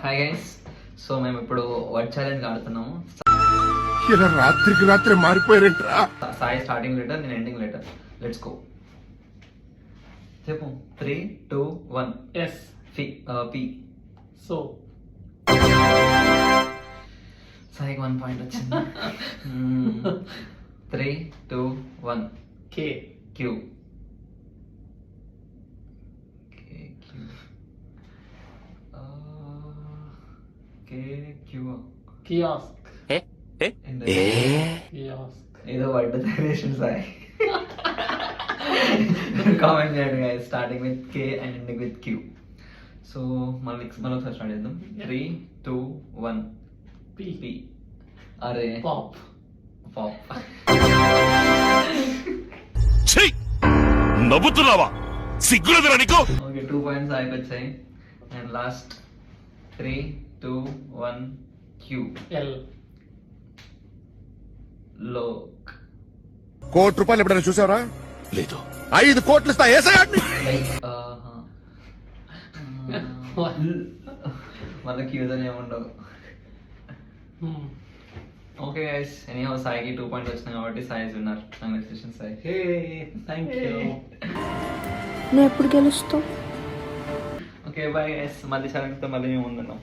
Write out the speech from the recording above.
Hi guys, so మేము ఇప్పుడు word challenge ఆడుతున్నాము. ఇలా రాత్రికి రాత్రి మారిపోయారంట్రా. సాయి స్టార్టింగ్ లెటర్, నేను ఎండింగ్ లెటర్. Let's go. చెప్పు. 3, 2, 1. ఎస్. పి. సో సాయికి 1 పాయింట్ వచ్చింది. 3, 2, 1. కే. క్యూ. కియాస్క్. కియాస్క్. ఏదో వర్డ్ వేషన్ సాయి. కామెంట్ చేయండి guys, starting with K and ending with Q. So మళ్ళీ ఒకసారి స్టార్ట్ చేద్దాం. 3, 2, 1. పి. అరే పాప్. పాప్. నవ్వుతున్నావా? సిగ్గులేదురా నీకు? ఓకే, 2 పాయింట్స్ సాయికి వచ్చాయి. And last 3, 2, 1. క్యూ. ఎల్. లోక్. ₹1 ఎప్పుడైనా చూసావరా? లేదు. 5 కోట్లు ఇస్తా ఏసయాడ్ని. లైక్ మళ్ళీ క్యూజ్ అని ఏముండవు. ఓకే గైస్, ఎనీహౌ సాయికి 2 పాయింట్స్ వచ్చినాయి కాబట్టి Sai is winner. Congratulations Sai. Hey, thank you. నువ్వు ఎప్పుడు గెలుస్తావు? ఓకే బాయ్ గైస్, మళ్ళీ ఛాలెంజ్తో మళ్ళీ మేము ముందున్నాం.